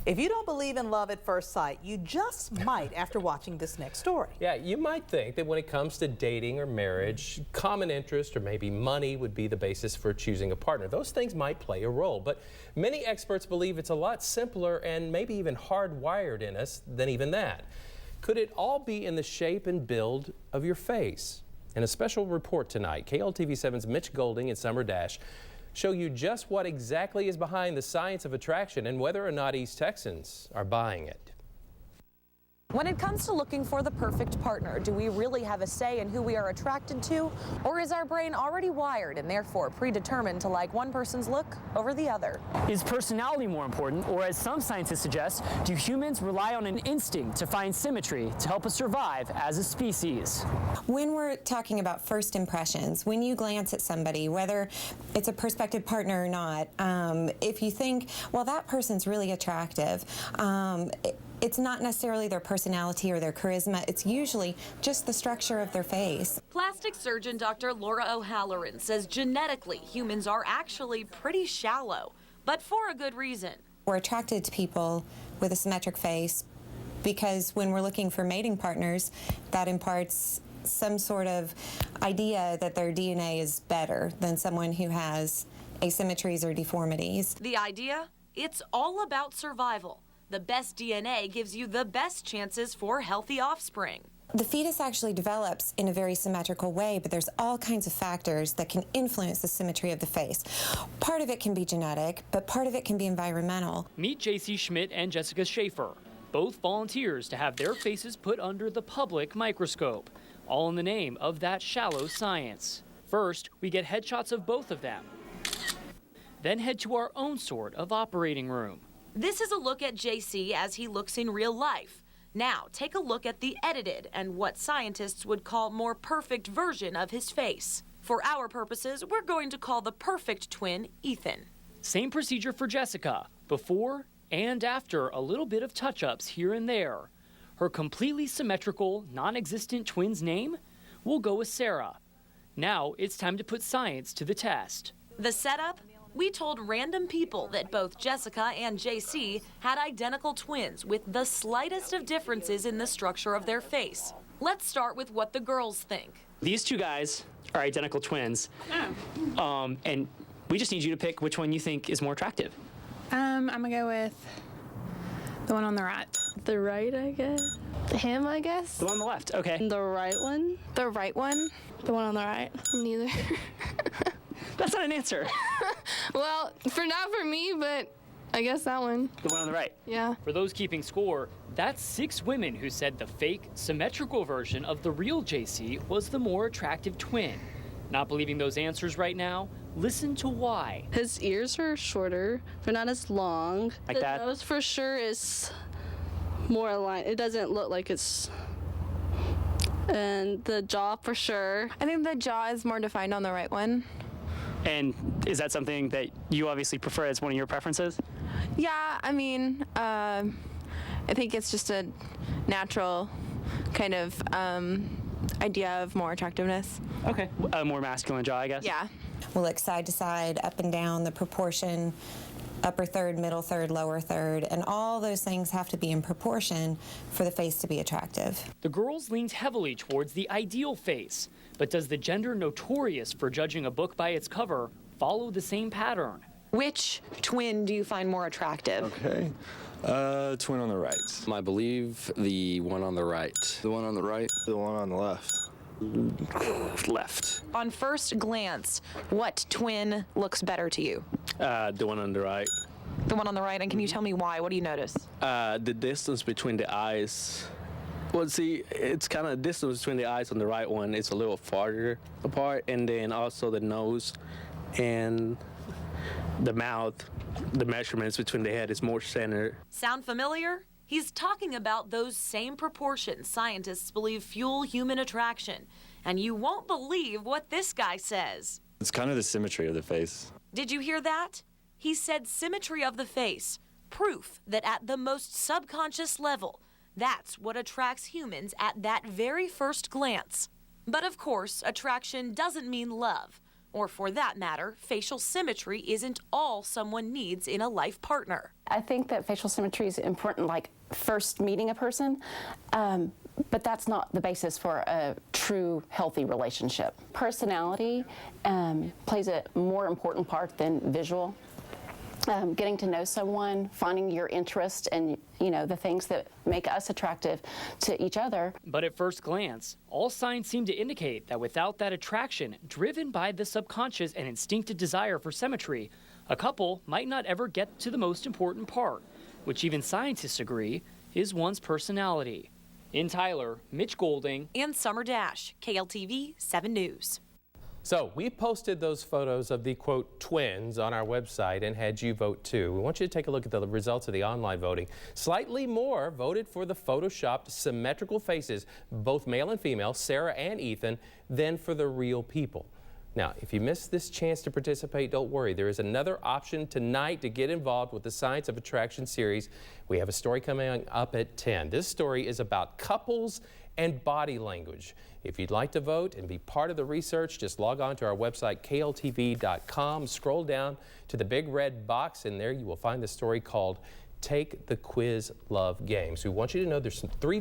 If you don't believe in love at first sight, you just might after watching this next story. Yeah, you might think that when it comes to dating or marriage, common interest or maybe money would be the basis for choosing a partner. Those things might play a role, but many experts believe it's a lot simpler and maybe even hardwired in us than even that. Could it all be in the shape and build of your face? In a special report tonight, KLTV 7's Mitch Golding and Summer Dash show you just what exactly is behind the science of attraction and whether or not East Texans are buying it. When it comes to looking for the perfect partner, do we really have a say in who we are attracted to? Or is our brain already wired and therefore predetermined to like one person's look over the other? Is personality more important, or as some scientists suggest, do humans rely on an instinct to find symmetry to help us survive as a species? When we're talking about first impressions, when you glance at somebody, whether it's a prospective partner or not, if you think, well, that person's really attractive, it's not necessarily their personality or their charisma. It's usually just the structure of their face. Plastic surgeon Dr. Laura O'Halloran says genetically humans are actually pretty shallow, but for a good reason. We're attracted to people with a symmetric face because when we're looking for mating partners, that imparts some sort of idea that their DNA is better than someone who has asymmetries or deformities. The idea? It's all about survival. The best DNA gives you the best chances for healthy offspring. The fetus actually develops in a very symmetrical way, but there's all kinds of factors that can influence the symmetry of the face. Part of it can be genetic, but part of it can be environmental. Meet JC Schmidt and Jessica Schaefer, both volunteers to have their faces put under the public microscope, all in the name of that shallow science. First, we get headshots of both of them, then head to our own sort of operating room. This is a look at JC as he looks in real life. Now, take a look at the edited and what scientists would call more perfect version of his face. For our purposes, we're going to call the perfect twin Ethan. Same procedure for Jessica, before and after a little bit of touch-ups here and there. Her completely symmetrical, non-existent twin's name? We'll go with Sarah. Now, it's time to put science to the test. The setup? We told random people that both Jessica and JC had identical twins with the slightest of differences in the structure of their face. Let's start with what the girls think. These two guys are identical twins, and we just need you to pick which one you think is more attractive. I'm gonna go with the one on the right. The right, I guess. Him, I guess. The one on the left, okay. The right one. The right one? The one on the right. Neither. That's not an answer. Well, not for me, but I guess that one. The one on the right. Yeah. For those keeping score, that's 6 women who said the fake, symmetrical version of the real JC was the more attractive twin. Not believing those answers right now? Listen to why. His ears are shorter. They're not as long. Like that? The nose for sure is more aligned. It doesn't look like it's... And the jaw for sure. I think the jaw is more defined on the right one. And is that something that you obviously prefer as one of your preferences? Yeah, I mean, I think it's just a natural kind of idea of more attractiveness. Okay. A more masculine jaw, I guess? Yeah. We'll look side to side, up and down, the proportion, upper third, middle third, lower third, and all those things have to be in proportion for the face to be attractive. The girls leaned heavily towards the ideal face, but does the gender notorious for judging a book by its cover follow the same pattern? Which twin do you find more attractive? Okay. Twin on the right. I believe the one on the right. The one on the right. The one on the left. Left. On first glance, what twin looks better to you? The one on the right. The one on the right, and can you tell me why? What do you notice? The distance between the eyes. Well, see, it's kind of distance between the eyes on the right one. It's a little farther apart, and then also the nose and the mouth. The measurements between the head is more centered. Sound familiar? He's talking about those same proportions scientists believe fuel human attraction. And you won't believe what this guy says. It's kind of the symmetry of the face. Did you hear that? He said symmetry of the face. Proof that at the most subconscious level, that's what attracts humans at that very first glance. But of course, attraction doesn't mean love. Or for that matter, facial symmetry isn't all someone needs in a life partner. I think that facial symmetry is important, like first meeting a person, but that's not the basis for a true healthy relationship. Personality plays a more important part than visual. Getting to know someone, finding your interest and the things that make us attractive to each other. But at first glance, all signs seem to indicate that without that attraction driven by the subconscious and instinctive desire for symmetry, a couple might not ever get to the most important part, which even scientists agree is one's personality. In Tyler, Mitch Golding and Summer Dash, KLTV 7 News. So we posted those photos of the, quote, twins on our website and had you vote too. We want you to take a look at the results of the online voting. Slightly more voted for the photoshopped symmetrical faces, both male and female, Sarah and Ethan, than for the real people. Now, if you missed this chance to participate, don't worry. There is another option tonight to get involved with the Science of Attraction series. We have a story coming up at 10. This story is about couples and body language. If you'd like to vote and be part of the research, just log on to our website, kltv.com. Scroll down to the big red box, and there you will find the story called Take the Quiz Love Games. We want you to know there's 3